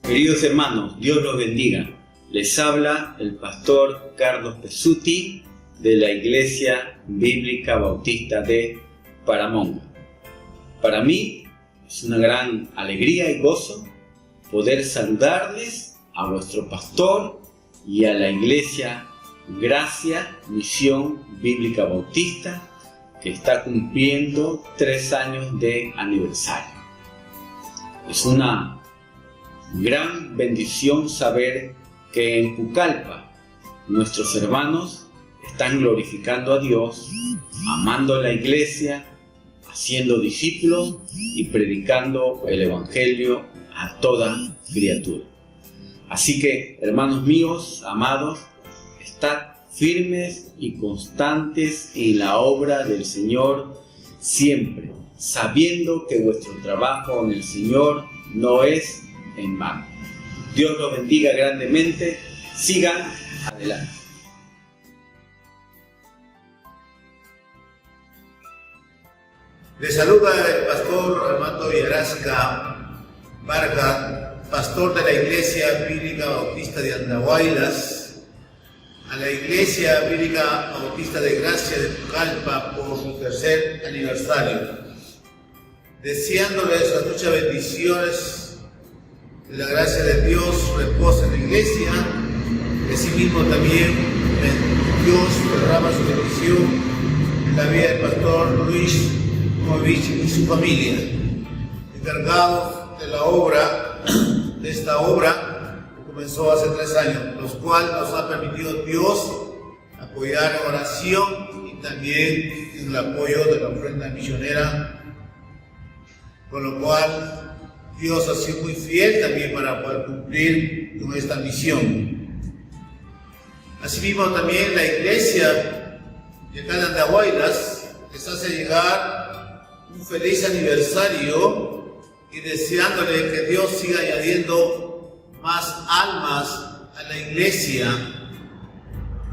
Queridos hermanos, Dios los bendiga. Les habla el pastor Carlos Pesuti de la Iglesia Bíblica Bautista de Paramonga. Para mí es una gran alegría y gozo poder saludarles a vuestro pastor y a la Iglesia Gracia Misión Bíblica Bautista, que está cumpliendo 3 años de aniversario. Es una gran bendición saber que en Pucallpa nuestros hermanos están glorificando a Dios, amando a la iglesia, haciendo discípulos y predicando el Evangelio a toda criatura. Así que, hermanos míos, amados, estad firmes y constantes en la obra del Señor siempre, sabiendo que vuestro trabajo en el Señor no es en vano. Dios los bendiga grandemente. Sigan adelante. Les saluda el pastor Armando Villarasca Varga, pastor de la Iglesia Bíblica Bautista de Andahuaylas, a la Iglesia Bíblica Bautista de Gracia de Pucallpa por su 3er aniversario, deseándoles las muchas bendiciones de la gracia de Dios reposa en la iglesia. Asimismo también Dios derrama su bendición en la vida del pastor Luis Movich y su familia, encargados de la obra, de esta obra que comenzó hace 3 años, los cuales nos ha permitido Dios apoyar en oración y también en el apoyo de la ofrenda misionera, con lo cual Dios ha sido muy fiel también para poder cumplir con esta misión. Asimismo también la iglesia de acá de Andahuaylas les hace llegar un feliz aniversario y deseándole que Dios siga añadiendo más almas a la iglesia,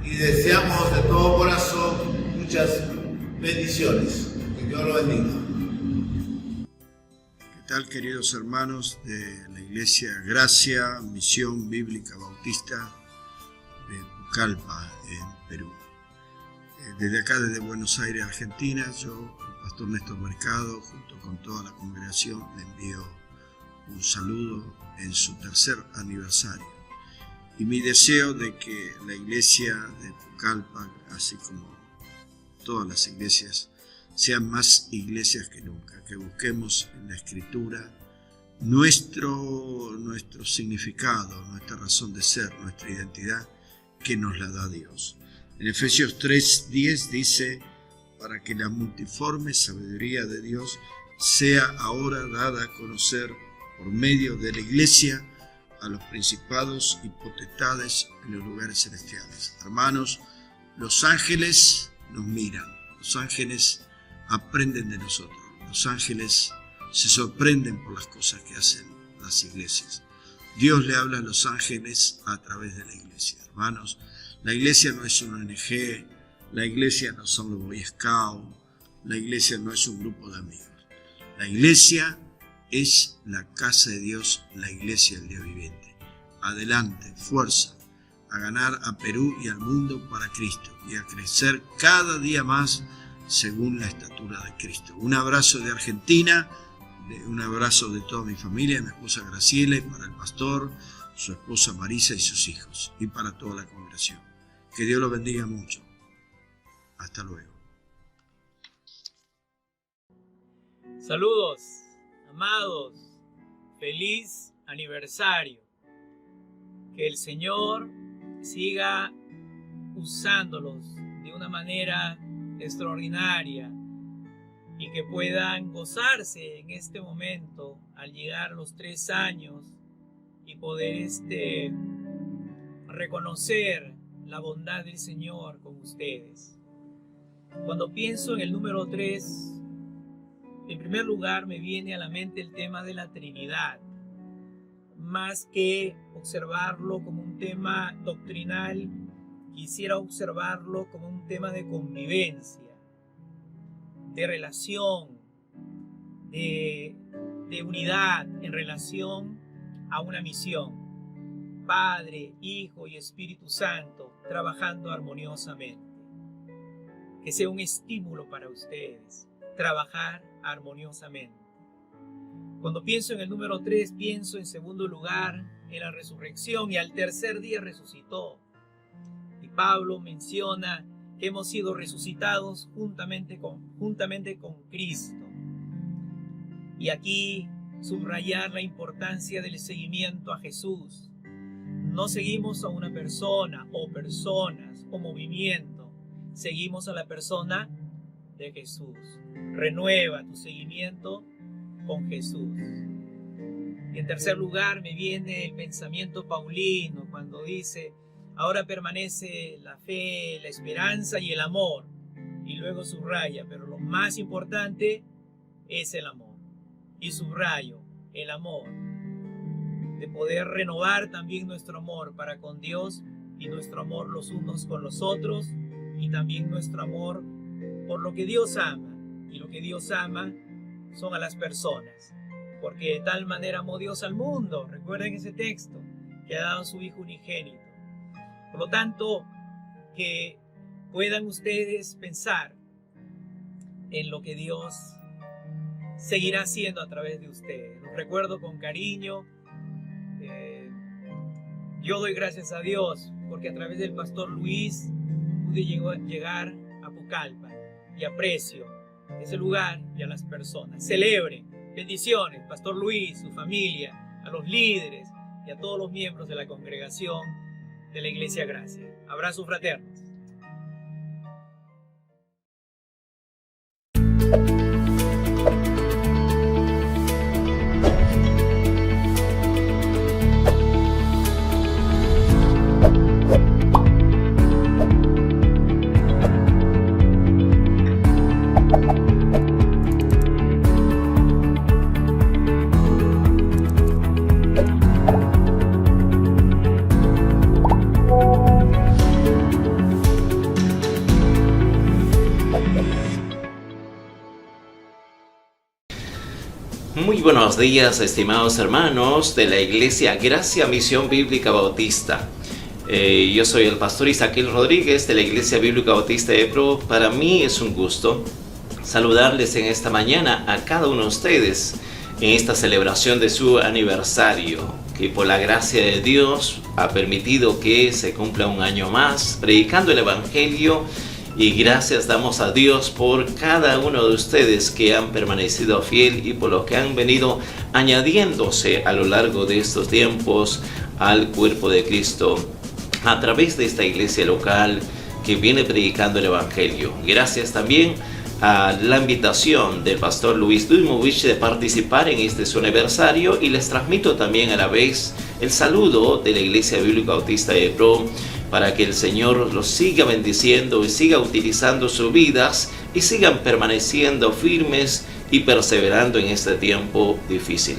y deseamos de todo corazón muchas bendiciones. Que Dios lo bendiga. ¿Qué tal, queridos hermanos de la Iglesia Gracia Misión Bíblica Bautista de Pucallpa, en Perú? Desde acá, desde Buenos Aires, Argentina, yo, el pastor Néstor Mercado, junto con toda la congregación, le envío un saludo en su 3er aniversario. Y mi deseo de que la iglesia de Pucallpa, así como todas las iglesias, sean más iglesias que nunca, que busquemos en la Escritura nuestro significado, nuestra razón de ser, nuestra identidad, que nos la da Dios. En Efesios 3:10 dice: para que la multiforme sabiduría de Dios sea ahora dada a conocer por medio de la iglesia a los principados y potestades en los lugares celestiales. Hermanos, los ángeles nos miran, los ángeles aprenden de nosotros, los ángeles se sorprenden por las cosas que hacen las iglesias. Dios le habla a los ángeles a través de la iglesia. Hermanos, la iglesia no es una ONG, la iglesia no son los Boy Scouts, la iglesia no es un grupo de amigos. La iglesia es la casa de Dios, la iglesia del Dios viviente. Adelante, fuerza, a ganar a Perú y al mundo para Cristo y a crecer cada día más según la estatura de Cristo. Un abrazo de Argentina, un abrazo de toda mi familia, mi esposa Graciela, y para el pastor, su esposa Marisa y sus hijos, y para toda la congregación. Que Dios los bendiga mucho. Hasta luego. Saludos, amados. Feliz aniversario. Que el Señor siga usándolos de una manera extraordinaria y que puedan gozarse en este momento al llegar a los 3 años y poder reconocer la bondad del Señor con ustedes. Cuando pienso en el número 3, en primer lugar me viene a la mente el tema de la Trinidad. Más que observarlo como un tema doctrinal, quisiera observarlo como un tema de convivencia, de relación, de unidad en relación a una misión. Padre, Hijo y Espíritu Santo trabajando armoniosamente. Que sea un estímulo para ustedes trabajar armoniosamente. Cuando pienso en el número 3, pienso en segundo lugar en la resurrección, y al tercer día resucitó. Y Pablo menciona que hemos sido resucitados juntamente con Cristo. Y aquí subrayar la importancia del seguimiento a Jesús. No seguimos a una persona o personas o movimiento, seguimos a la persona de Jesús. Renueva tu seguimiento con Jesús. Y en tercer lugar me viene el pensamiento paulino cuando dice: ahora permanece la fe, la esperanza y el amor. Y luego subraya, pero lo más importante es el amor. Y subrayo el amor. De poder renovar también nuestro amor para con Dios y nuestro amor los unos con los otros, y también nuestro amor por lo que Dios ama. Y lo que Dios ama son a las personas. Porque de tal manera amó Dios al mundo, recuerden ese texto, que ha dado a su Hijo unigénito. Por lo tanto, que puedan ustedes pensar en lo que Dios seguirá haciendo a través de ustedes. Los recuerdo con cariño. Yo doy gracias a Dios porque a través del pastor Luis pude llegar a Pucallpa, y aprecio ese lugar y a las personas. Celebre. Bendiciones, Pastor Luis, su familia, a los líderes y a todos los miembros de la congregación de la Iglesia Gracia. Abrazos fraternos. Muy buenos días, estimados hermanos de la Iglesia Gracia Misión Bíblica Bautista. Yo soy el pastor Isaquil Rodríguez de la Iglesia Bíblica Bautista de Pro. Para mí es un gusto saludarles en esta mañana a cada uno de ustedes en esta celebración de su aniversario, que por la gracia de Dios ha permitido que se cumpla un año más predicando el Evangelio. Y gracias damos a Dios por cada uno de ustedes que han permanecido fiel y por los que han venido añadiéndose a lo largo de estos tiempos al cuerpo de Cristo a través de esta iglesia local que viene predicando el Evangelio. Gracias también a la invitación del pastor Luis Dujmovic de participar en este su aniversario, y les transmito también a la vez el saludo de la Iglesia Bíblica Bautista de Pro, para que el Señor los siga bendiciendo y siga utilizando sus vidas y sigan permaneciendo firmes y perseverando en este tiempo difícil.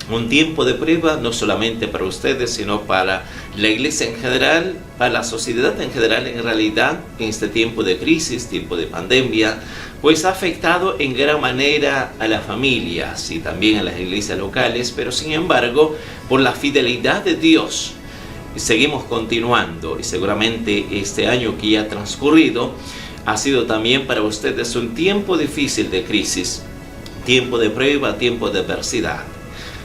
Un tiempo de prueba no solamente para ustedes, sino para la iglesia en general, para la sociedad en general en realidad, en este tiempo de crisis, tiempo de pandemia, pues ha afectado en gran manera a las familias y también a las iglesias locales, pero sin embargo, por la fidelidad de Dios, seguimos continuando, y seguramente este año que ya ha transcurrido ha sido también para ustedes un tiempo difícil de crisis, tiempo de prueba, tiempo de adversidad.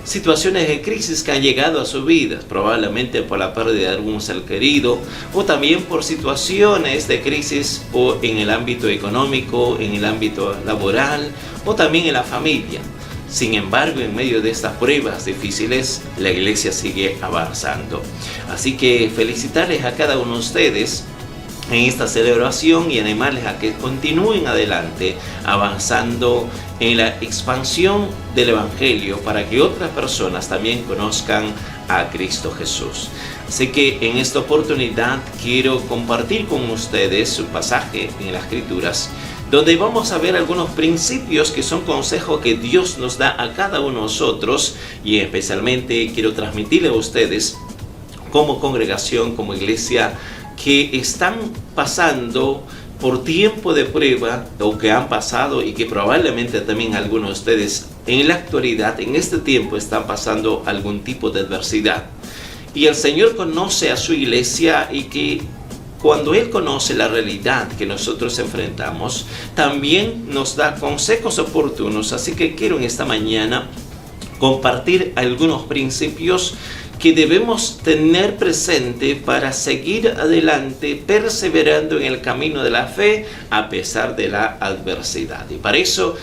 Situaciones de crisis que han llegado a sus vidas, probablemente por la pérdida de algún ser querido, o también por situaciones de crisis en el ámbito económico, en el ámbito laboral, o también en la familia. Sin embargo, en medio de estas pruebas difíciles, la iglesia sigue avanzando. Así que felicitarles a cada uno de ustedes en esta celebración y animarles a que continúen adelante, avanzando en la expansión del Evangelio para que otras personas también conozcan a Cristo Jesús. Así que en esta oportunidad quiero compartir con ustedes un pasaje en las Escrituras donde vamos a ver algunos principios que son consejos que Dios nos da a cada uno de nosotros, y especialmente quiero transmitirle a ustedes como congregación, como iglesia, que están pasando por tiempo de prueba, o que han pasado y que probablemente también algunos de ustedes en la actualidad, en este tiempo, están pasando algún tipo de adversidad. Y el Señor conoce a su iglesia, y que cuando Él conoce la realidad que nosotros enfrentamos, también nos da consejos oportunos. Así que quiero en esta mañana compartir algunos principios que debemos tener presente para seguir adelante, perseverando en el camino de la fe a pesar de la adversidad. Y para eso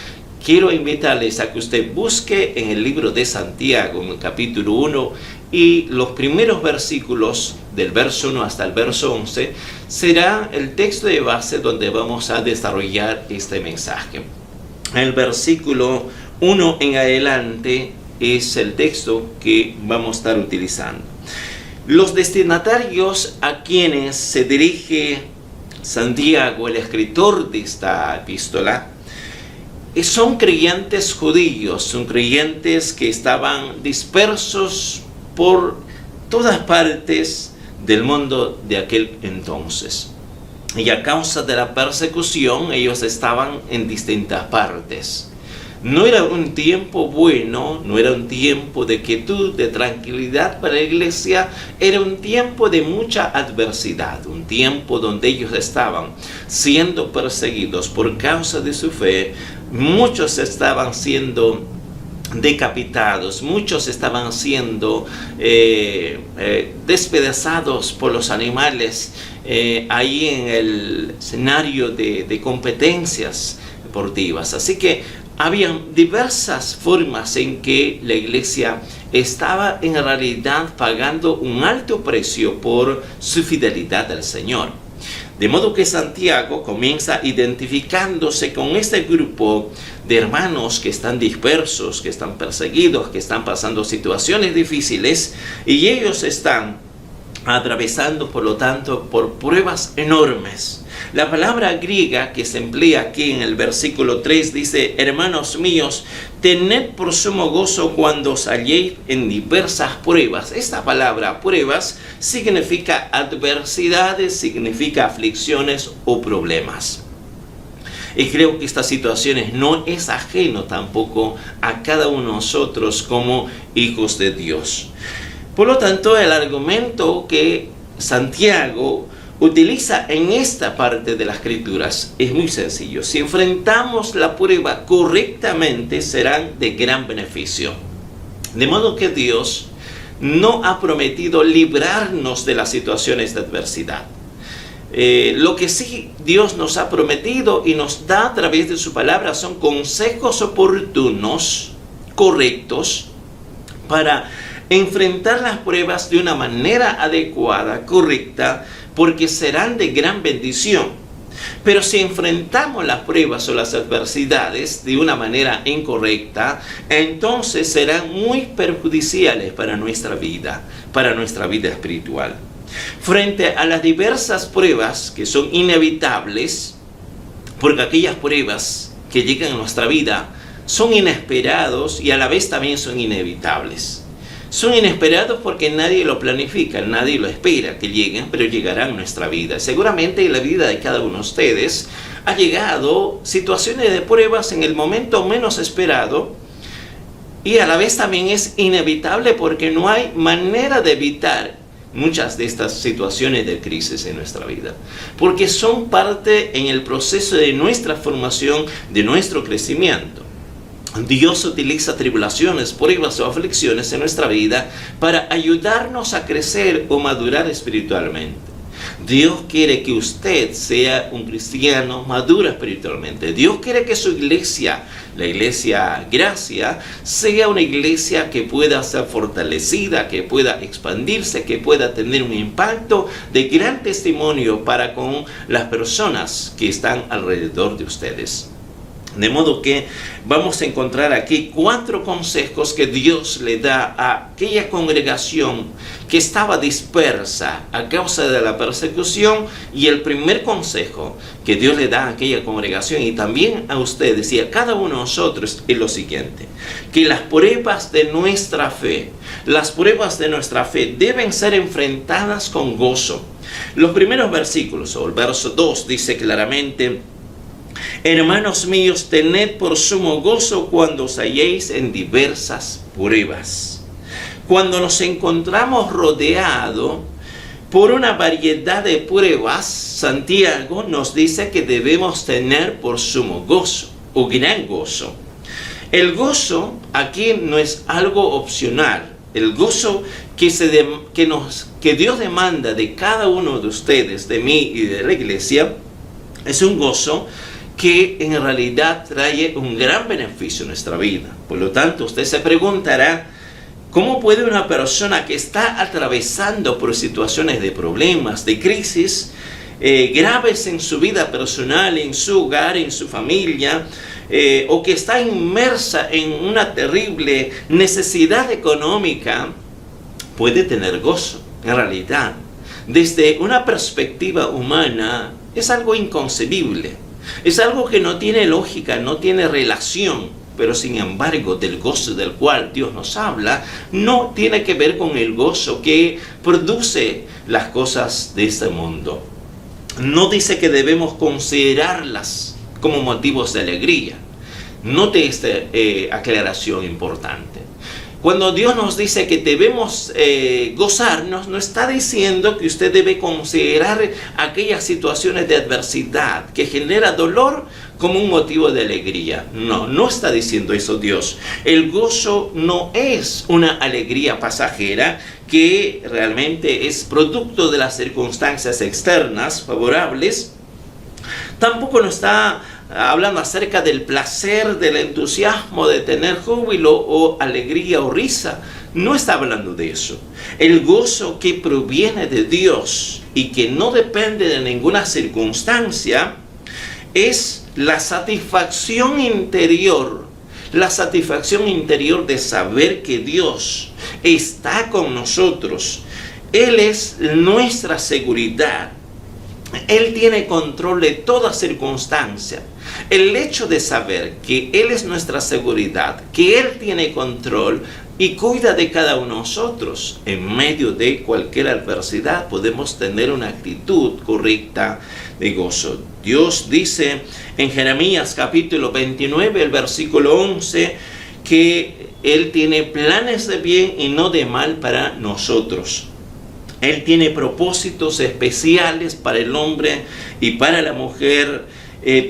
quiero invitarles a que usted busque en el libro de Santiago, en el capítulo 1, y los primeros versículos del verso 1 hasta el verso 11 será el texto de base donde vamos a desarrollar este mensaje. El versículo 1 en adelante es el texto que vamos a estar utilizando. Los destinatarios a quienes se dirige Santiago, el escritor de esta epístola, son creyentes judíos, son creyentes que estaban dispersos por todas partes del mundo de aquel entonces. Y a causa de la persecución, ellos estaban en distintas partes. No era un tiempo bueno, no era un tiempo de quietud, de tranquilidad para la iglesia, era un tiempo de mucha adversidad, un tiempo donde ellos estaban siendo perseguidos por causa de su fe. Muchos estaban siendo decapitados, muchos estaban siendo despedazados por los animales ahí en el escenario de competencias deportivas. Así que habían diversas formas en que la iglesia estaba en realidad pagando un alto precio por su fidelidad al Señor. De modo que Santiago comienza identificándose con este grupo de hermanos que están dispersos, que están perseguidos, que están pasando situaciones difíciles, y ellos están atravesando, por lo tanto, por pruebas enormes. La palabra griega que se emplea aquí en el versículo 3 dice: hermanos míos, tened por sumo gozo cuando os halléis en diversas pruebas. Esta palabra pruebas significa adversidades, significa aflicciones o problemas. Y creo que estas situaciones no es ajeno tampoco a cada uno de nosotros como hijos de Dios. Por lo tanto, el argumento que Santiago utiliza en esta parte de las Escrituras es muy sencillo. Si enfrentamos la prueba correctamente, serán de gran beneficio. De modo que Dios no ha prometido librarnos de las situaciones de adversidad. Lo que sí Dios nos ha prometido y nos da a través de su palabra son consejos oportunos, correctos, para enfrentar las pruebas de una manera adecuada, correcta, porque serán de gran bendición. Pero si enfrentamos las pruebas o las adversidades de una manera incorrecta, entonces serán muy perjudiciales para nuestra vida espiritual. Frente a las diversas pruebas que son inevitables, porque aquellas pruebas que llegan a nuestra vida son inesperados y a la vez también son inevitables. Son inesperados porque nadie lo planifica, nadie lo espera que lleguen, pero llegarán a nuestra vida. Seguramente en la vida de cada uno de ustedes ha llegado situaciones de pruebas en el momento menos esperado, y a la vez también es inevitable porque no hay manera de evitar muchas de estas situaciones de crisis en nuestra vida, porque son parte en el proceso de nuestra formación, de nuestro crecimiento. Dios utiliza tribulaciones, pruebas o aflicciones en nuestra vida para ayudarnos a crecer o madurar espiritualmente. Dios quiere que usted sea un cristiano maduro espiritualmente. Dios quiere que su iglesia, la iglesia Gracia, sea una iglesia que pueda ser fortalecida, que pueda expandirse, que pueda tener un impacto de gran testimonio para con las personas que están alrededor de ustedes. De modo que vamos a encontrar aquí 4 consejos que Dios le da a aquella congregación que estaba dispersa a causa de la persecución. Y el primer consejo que Dios le da a aquella congregación y también a ustedes y a cada uno de nosotros es lo siguiente: que las pruebas de nuestra fe deben ser enfrentadas con gozo. Los primeros versículos, o el verso 2, dice claramente: Hermanos míos, tened por sumo gozo cuando os halléis en diversas pruebas. Cuando nos encontramos rodeados por una variedad de pruebas, Santiago nos dice que debemos tener por sumo gozo o gran gozo. El gozo aquí no es algo opcional. El gozo que Dios demanda de cada uno de ustedes, de mí y de la iglesia, es un gozo que en realidad trae un gran beneficio a nuestra vida. Por lo tanto, usted se preguntará, ¿cómo puede una persona que está atravesando por situaciones de problemas, de crisis graves en su vida personal, en su hogar, en su familia, o que está inmersa en una terrible necesidad económica, puede tener gozo? En realidad, desde una perspectiva humana, es algo inconcebible. Es algo que no tiene lógica, no tiene relación, pero sin embargo del gozo del cual Dios nos habla, no tiene que ver con el gozo que produce las cosas de este mundo. No dice que debemos considerarlas como motivos de alegría. Note esta aclaración importante. Cuando Dios nos dice que debemos gozarnos, no está diciendo que usted debe considerar aquellas situaciones de adversidad que genera dolor como un motivo de alegría. No, no está diciendo eso Dios. El gozo no es una alegría pasajera que realmente es producto de las circunstancias externas favorables. Tampoco nos está hablando acerca del placer, del entusiasmo, de tener júbilo o alegría o risa. No está hablando de eso. El gozo que proviene de Dios y que no depende de ninguna circunstancia es la satisfacción interior. La satisfacción interior de saber que Dios está con nosotros. Él es nuestra seguridad. Él tiene control de toda circunstancia. El hecho de saber que Él es nuestra seguridad, que Él tiene control y cuida de cada uno de nosotros, en medio de cualquier adversidad podemos tener una actitud correcta de gozo. Dios dice en Jeremías capítulo 29, el versículo 11, que Él tiene planes de bien y no de mal para nosotros. Él tiene propósitos especiales para el hombre y para la mujer,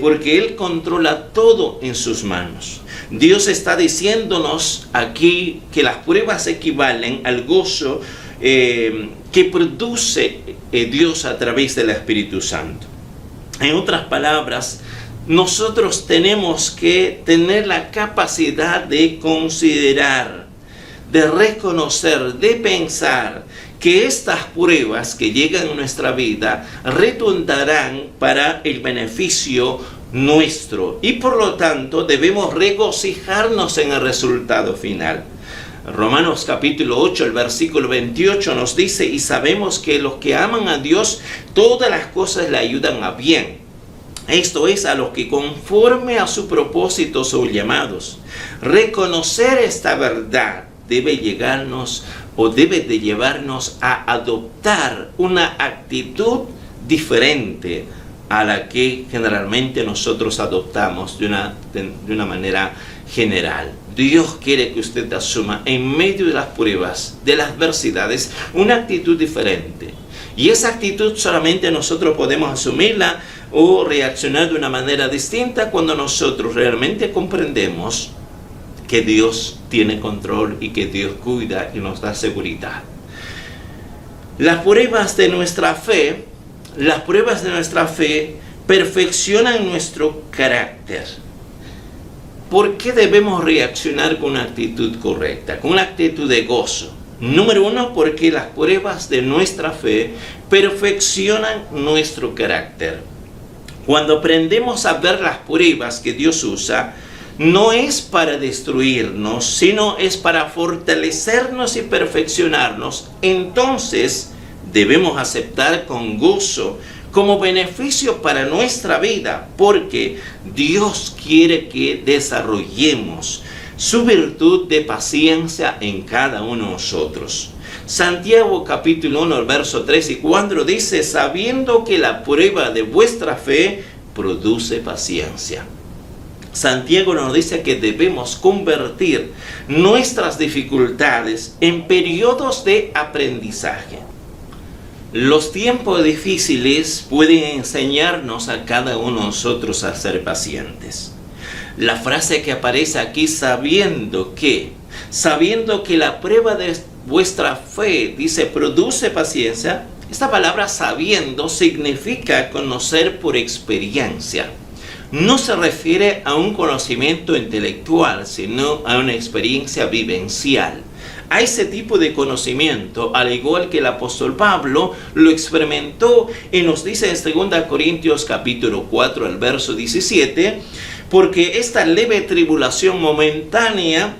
porque Él controla todo en sus manos. Dios está diciéndonos aquí que las pruebas equivalen al gozo que produce Dios a través del Espíritu Santo. En otras palabras, nosotros tenemos que tener la capacidad de considerar, de reconocer, de pensar que estas pruebas que llegan a nuestra vida redundarán para el beneficio nuestro y por lo tanto debemos regocijarnos en el resultado final. Romanos capítulo 8, el versículo 28 nos dice: y sabemos que los que aman a Dios, todas las cosas le ayudan a bien. Esto es, a los que conforme a su propósito son llamados. Reconocer esta verdad debe de llevarnos a adoptar una actitud diferente a la que generalmente nosotros adoptamos de una manera general. Dios quiere que usted asuma en medio de las pruebas, de las adversidades, una actitud diferente. Y esa actitud solamente nosotros podemos asumirla o reaccionar de una manera distinta cuando nosotros realmente comprendemos que Dios tiene control y que Dios cuida y nos da seguridad. Las pruebas de nuestra fe perfeccionan nuestro carácter. ¿Por qué debemos reaccionar con una actitud correcta, con una actitud de gozo? Número uno, porque las pruebas de nuestra fe perfeccionan nuestro carácter. Cuando aprendemos a ver las pruebas que Dios usa, no es para destruirnos, sino es para fortalecernos y perfeccionarnos. Entonces debemos aceptar con gozo como beneficio para nuestra vida, porque Dios quiere que desarrollemos su virtud de paciencia en cada uno de nosotros. Santiago capítulo 1, el verso 3 y 4 dice: sabiendo que la prueba de vuestra fe produce paciencia. Santiago nos dice que debemos convertir nuestras dificultades en periodos de aprendizaje. Los tiempos difíciles pueden enseñarnos a cada uno de nosotros a ser pacientes. La frase que aparece aquí, sabiendo que la prueba de vuestra fe, dice, produce paciencia. Esta palabra sabiendo significa conocer por experiencia. No se refiere a un conocimiento intelectual, sino a una experiencia vivencial. A ese tipo de conocimiento, al igual que el apóstol Pablo lo experimentó, y nos dice en 2 Corintios capítulo 4, el verso 17, porque esta leve tribulación momentánea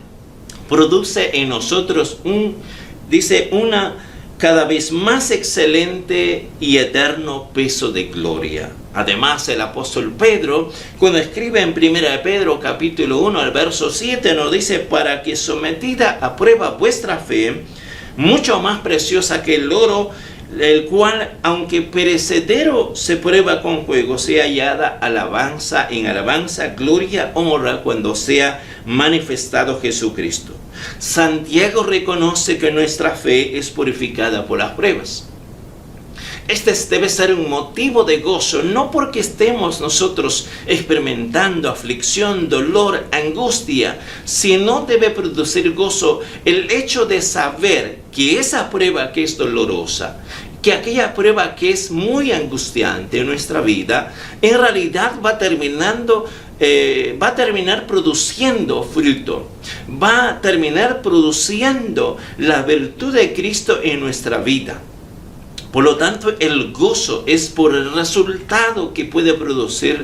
produce en nosotros una cada vez más excelente y eterno peso de gloria. Además, el apóstol Pedro, cuando escribe en 1 Pedro capítulo 1, al verso 7, nos dice, para que sometida a prueba vuestra fe, mucho más preciosa que el oro, el cual, aunque perecedero, se prueba con fuego, sea hallada en alabanza, gloria, honra, cuando sea manifestado Jesucristo. Santiago reconoce que nuestra fe es purificada por las pruebas. Este debe ser un motivo de gozo, no porque estemos nosotros experimentando aflicción, dolor, angustia, sino debe producir gozo el hecho de saber que esa prueba que es dolorosa, que aquella prueba que es muy angustiante en nuestra vida, en realidad va a terminar produciendo fruto, va a terminar produciendo la virtud de Cristo en nuestra vida. Por lo tanto, el gozo es por el resultado que puede producir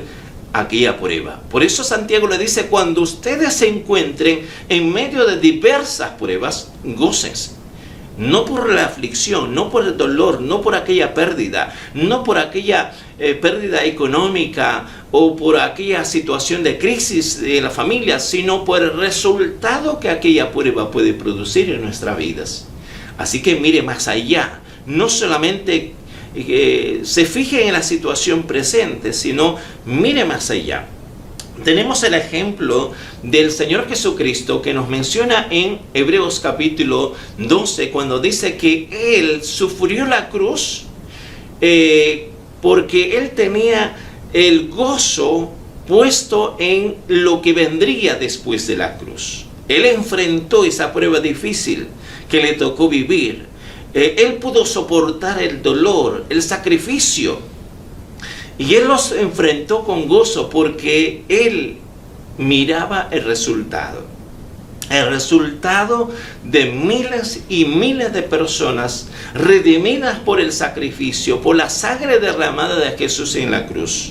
aquella prueba. Por eso Santiago le dice, cuando ustedes se encuentren en medio de diversas pruebas, gócense. No por la aflicción, no por el dolor, no por aquella pérdida, no por aquella pérdida económica o por aquella situación de crisis de la familia, sino por el resultado que aquella prueba puede producir en nuestras vidas. Así que mire más allá, no solamente se fije en la situación presente, sino mire más allá. Tenemos el ejemplo del Señor Jesucristo que nos menciona en Hebreos capítulo 12, cuando dice que Él sufrió la cruz porque Él tenía el gozo puesto en lo que vendría después de la cruz. Él enfrentó esa prueba difícil que le tocó vivir. Él pudo soportar el dolor, el sacrificio. Y Él los enfrentó con gozo porque Él miraba el resultado. El resultado de miles y miles de personas redimidas por el sacrificio, por la sangre derramada de Jesús en la cruz.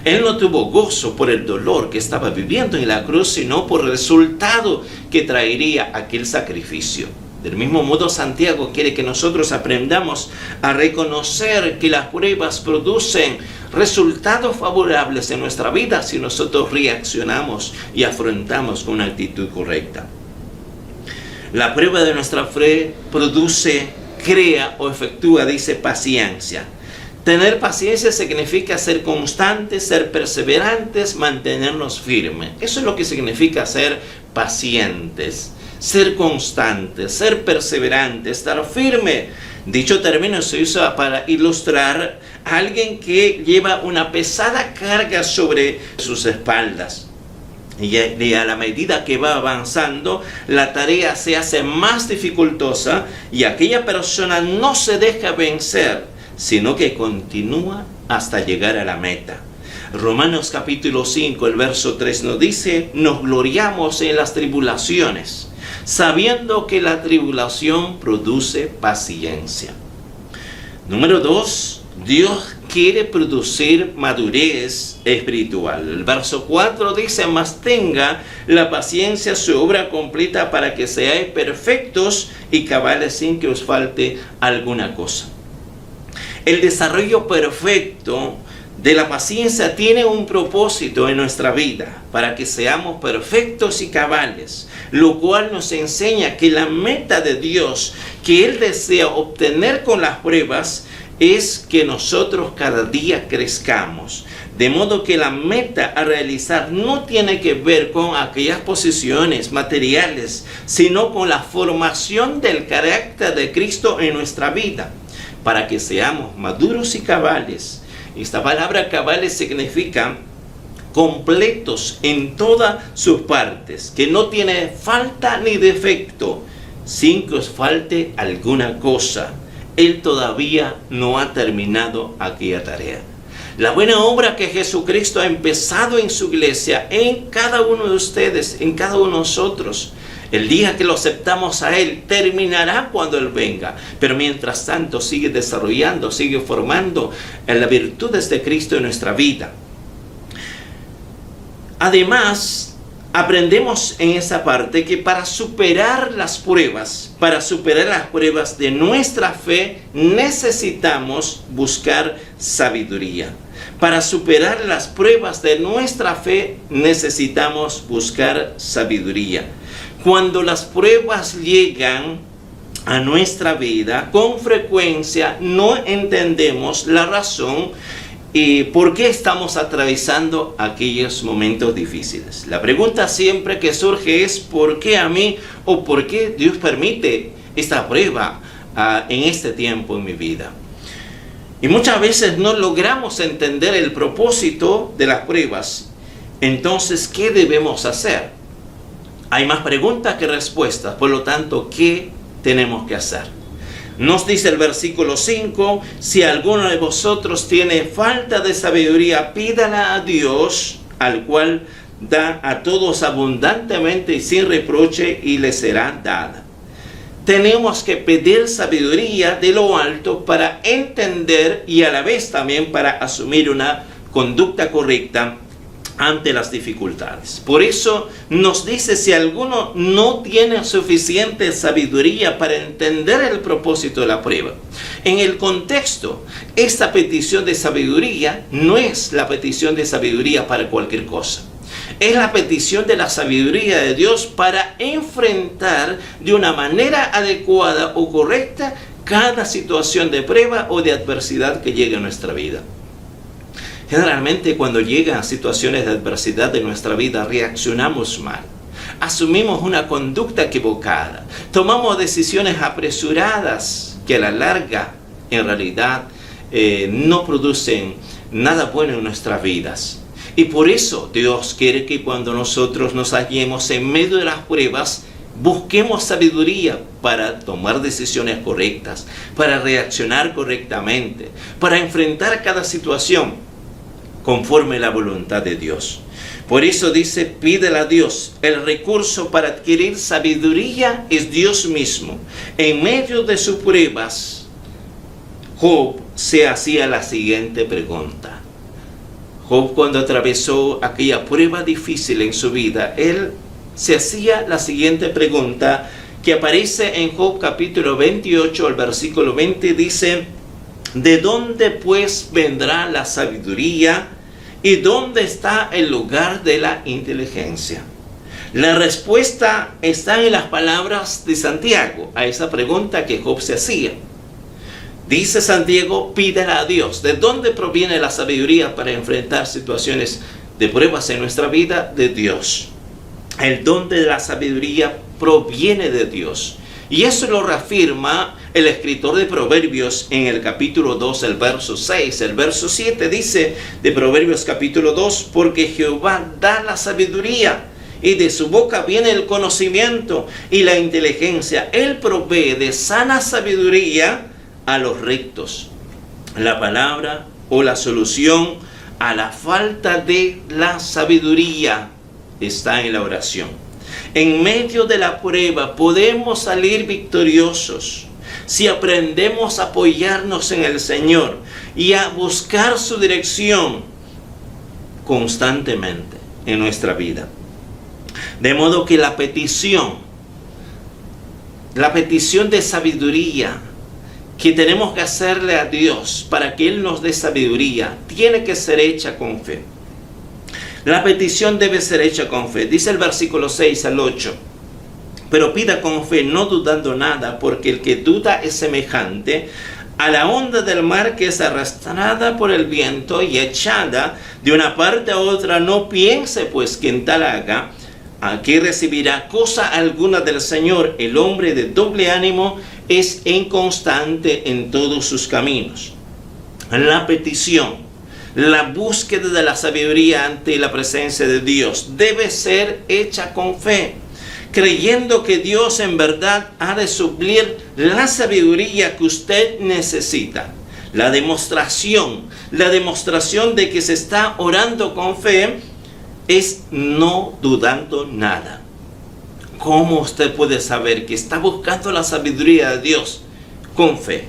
Él no tuvo gozo por el dolor que estaba viviendo en la cruz, sino por el resultado que traería aquel sacrificio. Del mismo modo, Santiago quiere que nosotros aprendamos a reconocer que las pruebas producen resultados favorables en nuestra vida si nosotros reaccionamos y afrontamos con una actitud correcta. La prueba de nuestra fe produce, crea o efectúa, dice, paciencia. Tener paciencia significa ser constantes, ser perseverantes, mantenernos firmes. Eso es lo que significa ser pacientes. Ser constante, ser perseverante, estar firme. Dicho término se usa para ilustrar a alguien que lleva una pesada carga sobre sus espaldas. Y a la medida que va avanzando, la tarea se hace más dificultosa y aquella persona no se deja vencer, sino que continúa hasta llegar a la meta. Romanos capítulo 5, el verso 3 nos dice, nos gloriamos en las tribulaciones, sabiendo que la tribulación produce paciencia. Número 2, Dios quiere producir madurez espiritual. El verso 4 dice, mas tenga la paciencia su obra completa para que seáis perfectos y cabales sin que os falte alguna cosa. El desarrollo perfecto de la paciencia tiene un propósito en nuestra vida, para que seamos perfectos y cabales, lo cual nos enseña que la meta de Dios que Él desea obtener con las pruebas es que nosotros cada día crezcamos. De modo que la meta a realizar no tiene que ver con aquellas posiciones materiales, sino con la formación del carácter de Cristo en nuestra vida, para que seamos maduros y cabales. Esta palabra cabales significa completos en todas sus partes, que no tiene falta ni defecto, sin que os falte alguna cosa. Él todavía no ha terminado aquella tarea. La buena obra que Jesucristo ha empezado en su iglesia, en cada uno de ustedes, en cada uno de nosotros, el día que lo aceptamos a Él, terminará cuando Él venga. Pero mientras tanto sigue desarrollando, sigue formando en las virtudes de Cristo en nuestra vida. Además, aprendemos en esa parte que para superar las pruebas de nuestra fe, necesitamos buscar sabiduría. Para superar las pruebas de nuestra fe, necesitamos buscar sabiduría. Cuando las pruebas llegan a nuestra vida, con frecuencia no entendemos la razón y por qué estamos atravesando aquellos momentos difíciles. La pregunta siempre que surge es ¿por qué a mí? ¿O por qué Dios permite esta prueba en este tiempo en mi vida? Y muchas veces no logramos entender el propósito de las pruebas. Entonces, ¿qué debemos hacer? Hay más preguntas que respuestas. Por lo tanto, ¿qué tenemos que hacer? Nos dice el versículo 5, si alguno de vosotros tiene falta de sabiduría, pídala a Dios, al cual da a todos abundantemente y sin reproche, y le será dada. Tenemos que pedir sabiduría de lo alto para entender y a la vez también para asumir una conducta correcta ante las dificultades. Por eso nos dice, si alguno no tiene suficiente sabiduría para entender el propósito de la prueba. En el contexto, esta petición de sabiduría no es la petición de sabiduría para cualquier cosa. Es la petición de la sabiduría de Dios para enfrentar de una manera adecuada o correcta cada situación de prueba o de adversidad que llegue a nuestra vida. Generalmente cuando llegan situaciones de adversidad de nuestra vida reaccionamos mal, asumimos una conducta equivocada, tomamos decisiones apresuradas que a la larga en realidad no producen nada bueno en nuestras vidas. Y por eso Dios quiere que cuando nosotros nos hallemos en medio de las pruebas, busquemos sabiduría para tomar decisiones correctas, para reaccionar correctamente, para enfrentar cada situación conforme a la voluntad de Dios. Por eso dice, pídele a Dios. El recurso para adquirir sabiduría es Dios mismo. En medio de sus pruebas, Job se hacía la siguiente pregunta. Job, cuando atravesó aquella prueba difícil en su vida, él se hacía la siguiente pregunta que aparece en Job capítulo 28, el versículo 20, dice: ¿de dónde pues vendrá la sabiduría y dónde está el lugar de la inteligencia? La respuesta está en las palabras de Santiago a esa pregunta que Job se hacía. Dice Santiago, pídela a Dios. ¿De dónde proviene la sabiduría para enfrentar situaciones de pruebas en nuestra vida? De Dios. El don de la sabiduría proviene de Dios. Y eso lo reafirma el escritor de Proverbios en el capítulo 2, el verso 6. El verso 7 dice de Proverbios capítulo 2, porque Jehová da la sabiduría y de su boca viene el conocimiento y la inteligencia. Él provee de sana sabiduría a los rectos. La palabra o la solución a la falta de la sabiduría está en la oración. En medio de la prueba podemos salir victoriosos si aprendemos a apoyarnos en el Señor y a buscar su dirección constantemente en nuestra vida. De modo que la petición de sabiduría que tenemos que hacerle a Dios para que Él nos dé sabiduría, tiene que ser hecha con fe. La petición debe ser hecha con fe. Dice el versículo 6 al 8. Pero pida con fe, no dudando nada, porque el que duda es semejante a la onda del mar que es arrastrada por el viento y echada de una parte a otra. No piense pues que en tal haga, aquí recibirá cosa alguna del Señor. El hombre de doble ánimo es inconstante en todos sus caminos. La petición, la búsqueda de la sabiduría ante la presencia de Dios debe ser hecha con fe, creyendo que Dios en verdad ha de suplir la sabiduría que usted necesita. La demostración de que se está orando con fe es no dudando nada. ¿Cómo usted puede saber que está buscando la sabiduría de Dios con fe?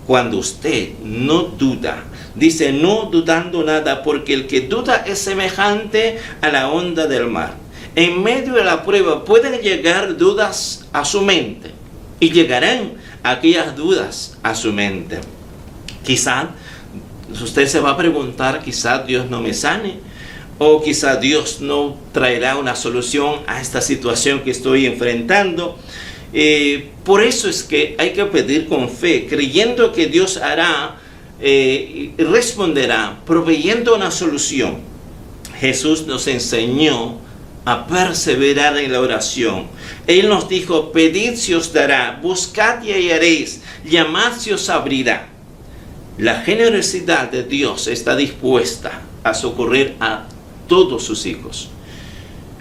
Cuando usted no duda. Dice no dudando nada, porque el que duda es semejante a la onda del mar. En medio de la prueba pueden llegar dudas a su mente, y llegarán aquellas dudas a su mente. Quizá usted se va a preguntar, quizá Dios no me sane, o quizá Dios no traerá una solución a esta situación que estoy enfrentando. Por eso es que hay que pedir con fe, creyendo que Dios hará y responderá, proveyendo una solución. Jesús nos enseñó a perseverar en la oración. Él nos dijo: pedid se os dará, buscad y hallaréis, llamad se os abrirá. La generosidad de Dios está dispuesta a socorrer a todos sus hijos.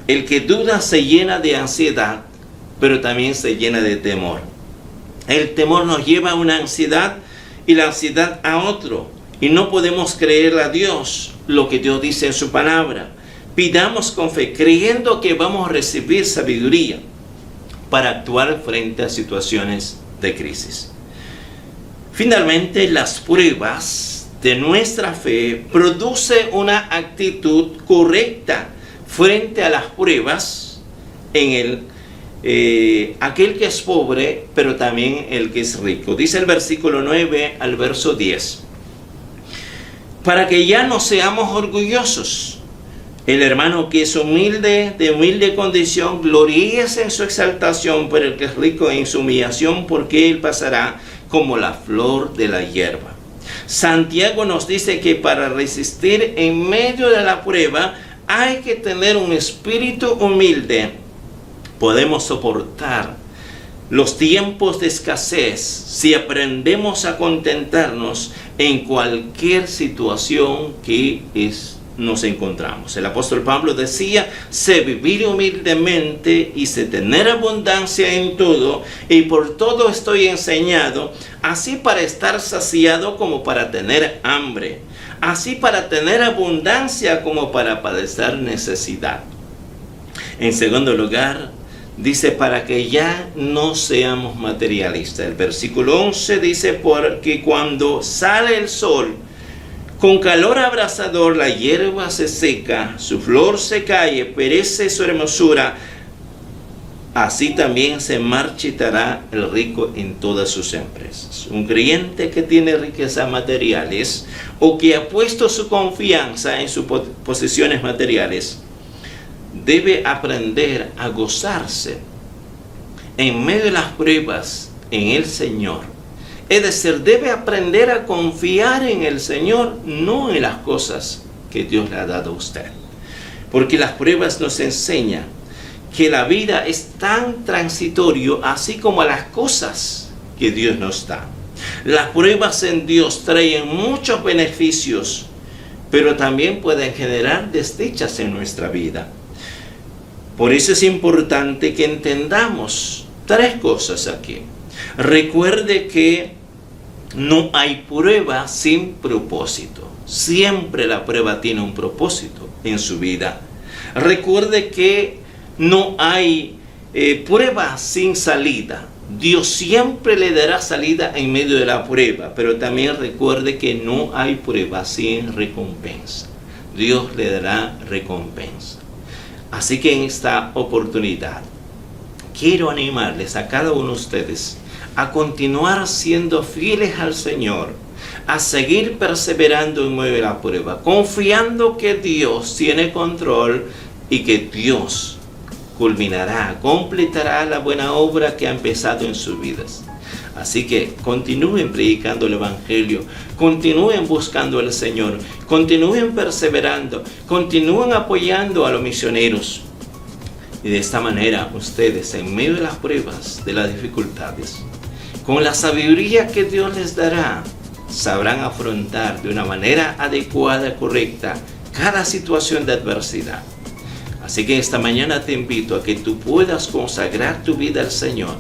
El que duda se llena de ansiedad, pero también se llena de temor. El temor nos lleva a una ansiedad y la ansiedad a otro. Y no podemos creerle a Dios lo que Dios dice en su palabra. Pidamos con fe, creyendo que vamos a recibir sabiduría para actuar frente a situaciones de crisis. Finalmente, las pruebas de nuestra fe producen una actitud correcta frente a las pruebas en aquel que es pobre, pero también el que es rico. Dice el versículo 9 al verso 10. Para que ya no seamos orgullosos. El hermano que es humilde, de humilde condición, gloríese en su exaltación, pero el que es rico en su humillación, porque él pasará como la flor de la hierba. Santiago nos dice que para resistir en medio de la prueba hay que tener un espíritu humilde. Podemos soportar los tiempos de escasez si aprendemos a contentarnos en cualquier situación que nos encontramos. El apóstol Pablo decía: sé vivir humildemente y sé tener abundancia en todo, y por todo estoy enseñado, así para estar saciado como para tener hambre, así para tener abundancia como para padecer necesidad. En segundo lugar, dice para que ya no seamos materialistas. El versículo 11 dice: porque cuando sale el sol, con calor abrasador, la hierba se seca, su flor se cae, perece su hermosura. Así también se marchitará el rico en todas sus empresas. Un creyente que tiene riquezas materiales o que ha puesto su confianza en sus posesiones materiales debe aprender a gozarse en medio de las pruebas en el Señor. Es decir, debe aprender a confiar en el Señor, no en las cosas que Dios le ha dado a usted. Porque las pruebas nos enseñan que la vida es tan transitorio, así como las cosas que Dios nos da. Las pruebas en Dios traen muchos beneficios, pero también pueden generar desdichas en nuestra vida. Por eso es importante que entendamos tres cosas aquí. Recuerde que no hay prueba sin propósito. Siempre la prueba tiene un propósito en su vida. Recuerde que no hay prueba sin salida. Dios siempre le dará salida en medio de la prueba, pero también recuerde que no hay prueba sin recompensa. Dios le dará recompensa. Así que en esta oportunidad quiero animarles a cada uno de ustedes a continuar siendo fieles al Señor, a seguir perseverando en medio de la prueba, confiando que Dios tiene control y que Dios culminará, completará la buena obra que ha empezado en sus vidas. Así que continúen predicando el Evangelio, continúen buscando al Señor, continúen perseverando, continúen apoyando a los misioneros. Y de esta manera ustedes, en medio de las pruebas, de las dificultades, con la sabiduría que Dios les dará, sabrán afrontar de una manera adecuada, correcta, cada situación de adversidad. Así que esta mañana te invito a que tú puedas consagrar tu vida al Señor,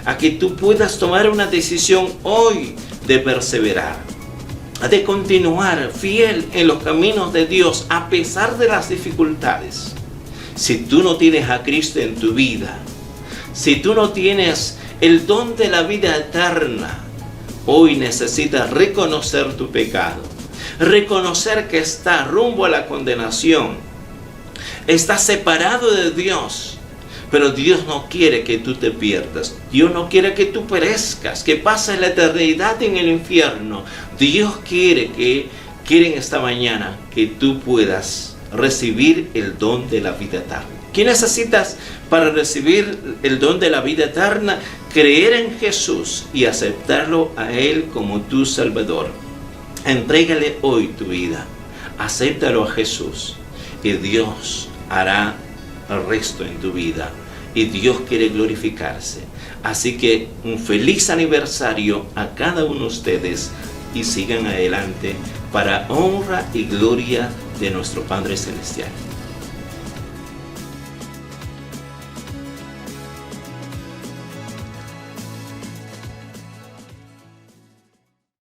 a que tú puedas tomar una decisión hoy de perseverar, de continuar fiel en los caminos de Dios a pesar de las dificultades. Si tú no tienes a Cristo en tu vida, si tú no tienes el don de la vida eterna, hoy necesitas reconocer tu pecado, reconocer que estás rumbo a la condenación, estás separado de Dios. Pero Dios no quiere que tú te pierdas. Dios no quiere que tú perezcas, que pases la eternidad en el infierno. Dios quiere en esta mañana que tú puedas recibir el don de la vida eterna. ¿Qué necesitas para recibir el don de la vida eterna? Creer en Jesús y aceptarlo a Él como tu Salvador. Entrégale hoy tu vida. Acéptalo a Jesús y Dios hará el resto en tu vida, y Dios quiere glorificarse. Así que un feliz aniversario a cada uno de ustedes y sigan adelante para honra y gloria de nuestro Padre Celestial.